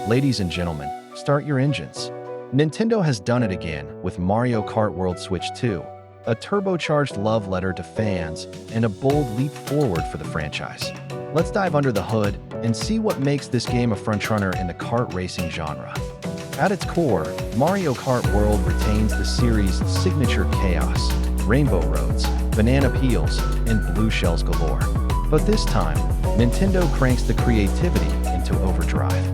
Ladies and gentlemen, start your engines. Nintendo has done it again with Mario Kart World Switch 2, a turbocharged love letter to fans and a bold leap forward for the franchise. Let's dive under the hood and see what makes this game a frontrunner in the kart racing genre. At its core, Mario Kart World retains the series' signature chaos, rainbow roads, banana peels, and blue shells galore. But this time, Nintendo cranks the creativity into overdrive.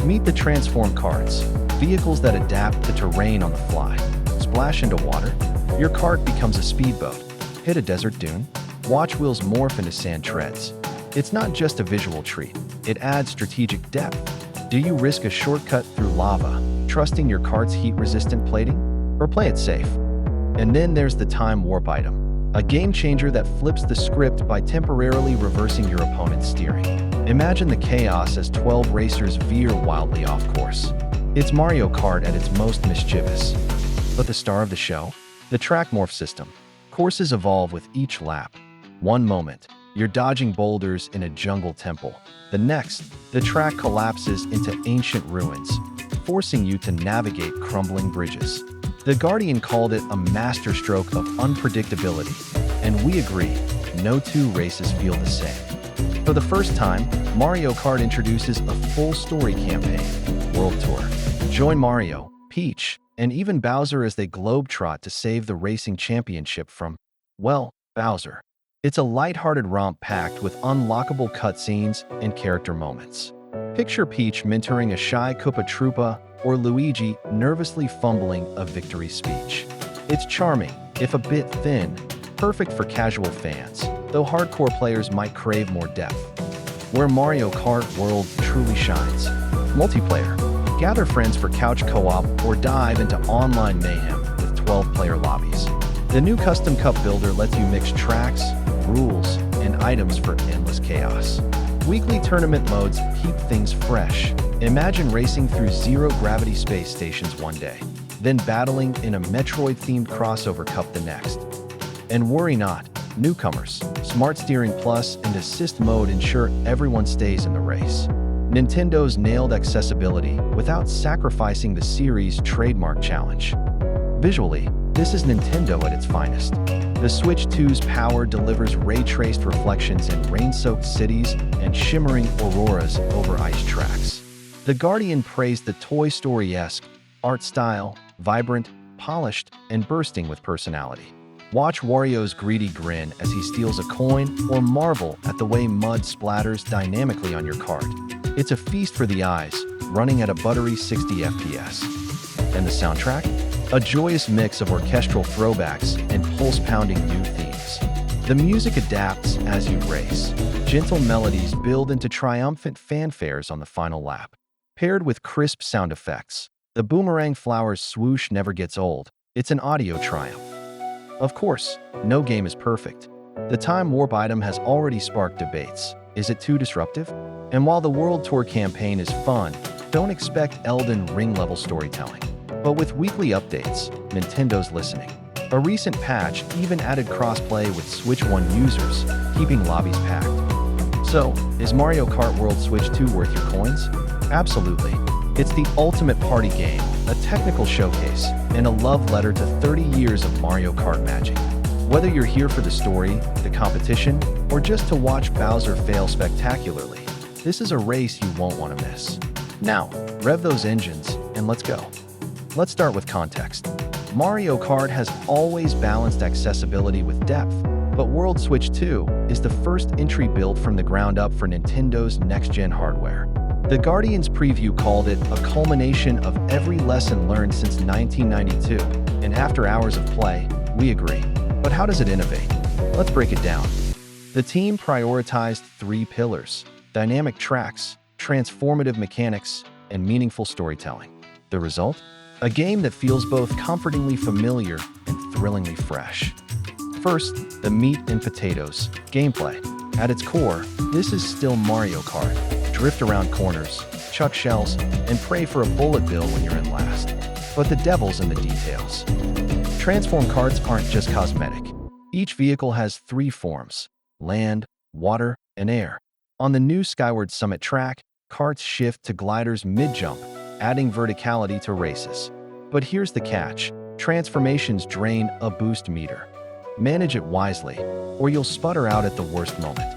Meet the transform karts, vehicles that adapt to terrain on the fly. Splash into water, your kart becomes a speedboat. Hit a desert dune, watch wheels morph into sand treads. It's not just a visual treat, it adds strategic depth. Do you risk a shortcut through lava, trusting your kart's heat-resistant plating? Or play it safe? And then there's the time warp item, a game changer that flips the script by temporarily reversing your opponent's steering. Imagine the chaos as 12 racers veer wildly off course. It's Mario Kart at its most mischievous. But the star of the show? The track morph system. Courses evolve with each lap. One moment, you're dodging boulders in a jungle temple. The next, the track collapses into ancient ruins, forcing you to navigate crumbling bridges. The Guardian called it a masterstroke of unpredictability, and we agree, no two races feel the same. For the first time, Mario Kart introduces a full story campaign, World Tour. Join Mario, Peach, and even Bowser as they globetrot to save the racing championship from, well, Bowser. It's a lighthearted romp packed with unlockable cutscenes and character moments. Picture Peach mentoring a shy Koopa Troopa or Luigi nervously fumbling a victory speech. It's charming, if a bit thin, perfect for casual fans, though hardcore players might crave more depth. Where Mario Kart World truly shines. Multiplayer. Gather friends for couch co-op or dive into online mayhem with 12-player lobbies. The new Custom Cup Builder lets you mix tracks, rules, and items for endless chaos. Weekly tournament modes keep things fresh. Imagine racing through zero-gravity space stations one day, then battling in a Metroid-themed crossover cup the next. And worry not, newcomers, Smart Steering Plus and Assist mode ensure everyone stays in the race. Nintendo's nailed accessibility without sacrificing the series' trademark challenge. Visually, this is Nintendo at its finest. The Switch 2's power delivers ray-traced reflections in rain-soaked cities and shimmering auroras over ice tracks. The Guardian praised the Toy Story-esque art style, vibrant, polished, and bursting with personality. Watch Wario's greedy grin as he steals a coin or marvel at the way mud splatters dynamically on your kart. It's a feast for the eyes, running at a buttery 60 FPS. And the soundtrack? A joyous mix of orchestral throwbacks and pulse-pounding new themes. The music adapts as you race. Gentle melodies build into triumphant fanfares on the final lap. Paired with crisp sound effects, the boomerang flower's swoosh never gets old. It's an audio triumph. Of course, no game is perfect. The time warp item has already sparked debates. Is it too disruptive? And while the World Tour campaign is fun, don't expect Elden Ring-level storytelling. But with weekly updates, Nintendo's listening. A recent patch even added crossplay with Switch 1 users, keeping lobbies packed. So, is Mario Kart World Switch 2 worth your coins? Absolutely. It's the ultimate party game, a technical showcase, and a love letter to 30 years of Mario Kart magic. Whether you're here for the story, the competition, or just to watch Bowser fail spectacularly, this is a race you won't want to miss. Now, rev those engines, and let's go. Let's start with context. Mario Kart has always balanced accessibility with depth, but World Switch 2 is the first entry built from the ground up for Nintendo's next-gen hardware. The Guardian's preview called it a culmination of every lesson learned since 1992, and after hours of play, we agree. But how does it innovate? Let's break it down. The team prioritized 3 pillars: dynamic tracks, transformative mechanics, and meaningful storytelling. The result? A game that feels both comfortingly familiar and thrillingly fresh. First, the meat and potatoes, gameplay. At its core, this is still Mario Kart. Drift around corners, chuck shells, and pray for a bullet bill when you're in last. But the devil's in the details. Transform karts aren't just cosmetic. Each vehicle has 3 forms: land, water, and air. On the new Skyward Summit track, karts shift to gliders mid-jump, adding verticality to races. But here's the catch. Transformations drain a boost meter. Manage it wisely, or you'll sputter out at the worst moment.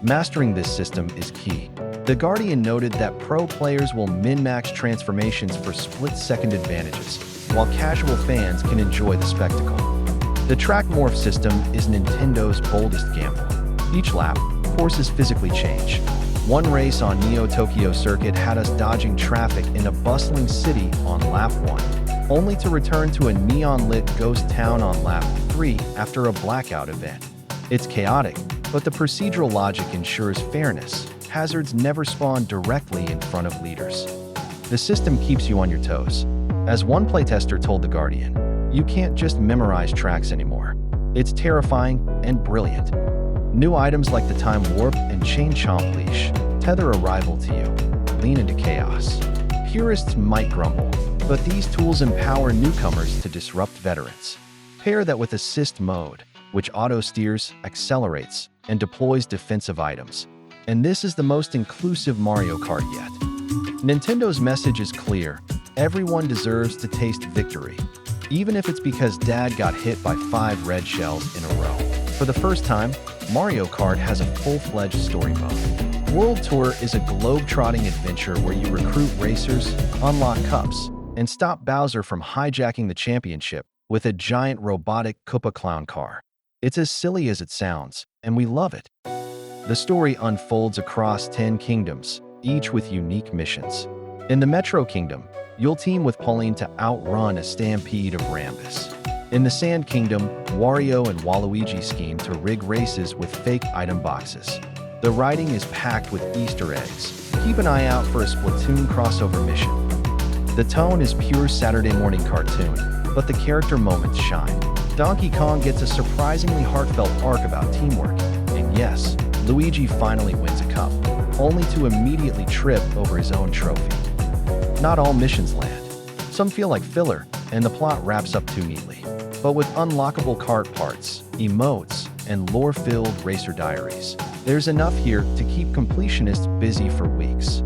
Mastering this system is key. The Guardian noted that pro players will min-max transformations for split-second advantages, while casual fans can enjoy the spectacle. The track morph system is Nintendo's boldest gamble. Each lap, courses physically change. One race on Neo Tokyo Circuit had us dodging traffic in a bustling city on lap 1, only to return to a neon-lit ghost town on lap 3 after a blackout event. It's chaotic, but the procedural logic ensures fairness. Hazards never spawn directly in front of leaders. The system keeps you on your toes. As one playtester told The Guardian, you can't just memorize tracks anymore. It's terrifying and brilliant. New items like the Time Warp and Chain Chomp Leash tether a rival to you. Lean into chaos. Purists might grumble, but these tools empower newcomers to disrupt veterans. Pair that with Assist Mode, which auto-steers, accelerates, and deploys defensive items. And this is the most inclusive Mario Kart yet. Nintendo's message is clear. Everyone deserves to taste victory, even if it's because Dad got hit by 5 red shells in a row. For the first time, Mario Kart has a full-fledged story mode. World Tour is a globe-trotting adventure where you recruit racers, unlock cups, and stop Bowser from hijacking the championship with a giant robotic Koopa clown car. It's as silly as it sounds, and we love it. The story unfolds across 10 kingdoms, each with unique missions. In the Metro Kingdom, you'll team with Pauline to outrun a stampede of Rambus. In the Sand Kingdom, Wario and Waluigi scheme to rig races with fake item boxes. The writing is packed with Easter eggs. Keep an eye out for a Splatoon crossover mission. The tone is pure Saturday morning cartoon, but the character moments shine. Donkey Kong gets a surprisingly heartfelt arc about teamwork. And yes, Luigi finally wins a cup, only to immediately trip over his own trophy. Not all missions land. Some feel like filler, and the plot wraps up too neatly. But with unlockable kart parts, emotes, and lore-filled racer diaries, there's enough here to keep completionists busy for weeks.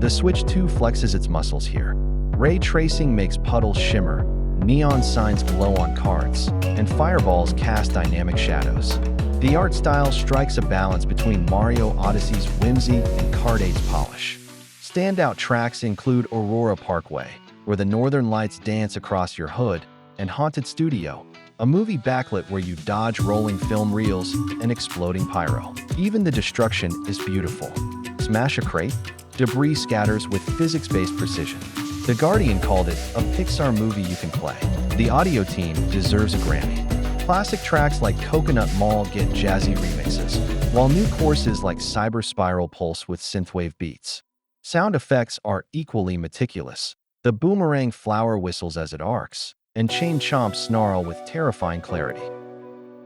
The Switch 2 flexes its muscles here. Ray tracing makes puddles shimmer, neon signs glow on cards, and fireballs cast dynamic shadows. The art style strikes a balance between Mario Odyssey's whimsy and Kart 8's polish. Standout tracks include Aurora Parkway, where the northern lights dance across your hood, and Haunted Studio, a movie backlit where you dodge rolling film reels and exploding pyro. Even the destruction is beautiful. Smash a crate? Debris scatters with physics-based precision. The Guardian called it a Pixar movie you can play. The audio team deserves a Grammy. Classic tracks like Coconut Mall get jazzy remixes, while new courses like Cyber Spiral pulse with synthwave beats. Sound effects are equally meticulous. The boomerang flower whistles as it arcs, and Chain Chomp snarl with terrifying clarity.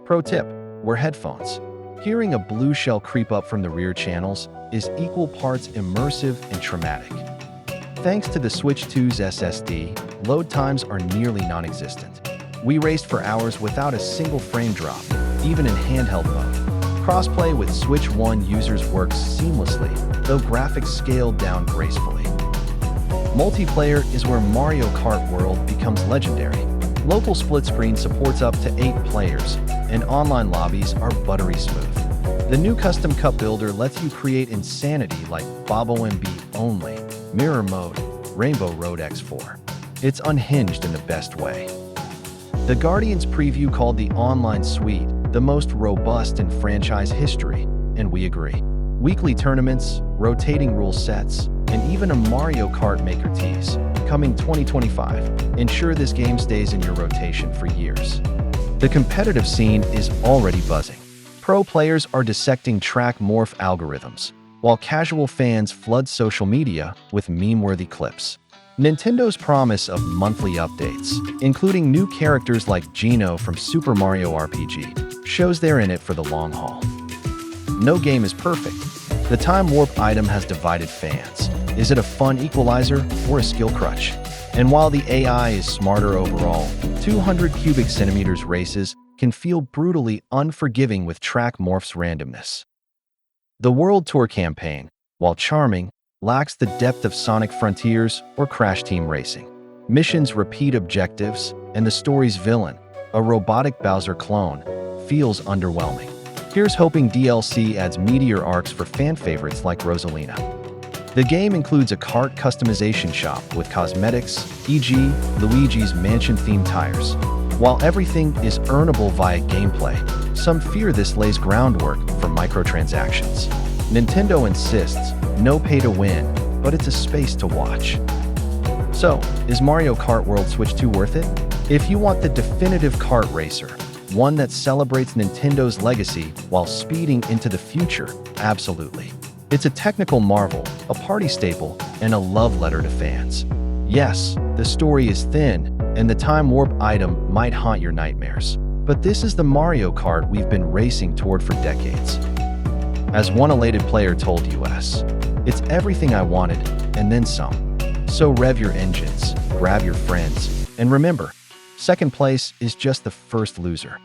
Pro tip: wear headphones. Hearing a blue shell creep up from the rear channels is equal parts immersive and traumatic. Thanks to the Switch 2's SSD, load times are nearly non-existent. We raced for hours without a single frame drop, even in handheld mode. Crossplay with Switch 1 users works seamlessly, though graphics scaled down gracefully. Multiplayer is where Mario Kart World becomes legendary. Local split screen supports up to 8 players, and online lobbies are buttery smooth. The new custom cup builder lets you create insanity like Bobo MB only, Mirror Mode, Rainbow Road X4. It's unhinged in the best way. The Guardian's preview called the online suite the most robust in franchise history, and we agree. Weekly tournaments, rotating rule sets, and even a Mario Kart Maker tease, coming 2025, ensure this game stays in your rotation for years. The competitive scene is already buzzing. Pro players are dissecting track morph algorithms, while casual fans flood social media with meme-worthy clips. Nintendo's promise of monthly updates, including new characters like Geno from Super Mario RPG, shows they're in it for the long haul. No game is perfect. The Time Warp item has divided fans. Is it a fun equalizer or a skill crutch? And while the AI is smarter overall, 200 cubic centimeters races can feel brutally unforgiving with track morphs randomness. The World Tour campaign, while charming, lacks the depth of Sonic Frontiers or Crash Team Racing. Missions repeat objectives, and the story's villain, a robotic Bowser clone, feels underwhelming. Here's hoping DLC adds meteor arcs for fan favorites like Rosalina. The game includes a kart customization shop with cosmetics, e.g., Luigi's Mansion-themed tires. While everything is earnable via gameplay, some fear this lays groundwork for microtransactions. Nintendo insists, no pay to win, but it's a space to watch. So, is Mario Kart World Switch 2 worth it? If you want the definitive kart racer, one that celebrates Nintendo's legacy while speeding into the future, absolutely. It's a technical marvel, a party staple, and a love letter to fans. Yes, the story is thin, and the time warp item might haunt your nightmares. But this is the Mario Kart we've been racing toward for decades. As one elated player told us, "It's everything I wanted, and then some." So rev your engines, grab your friends, and remember, second place is just the first loser.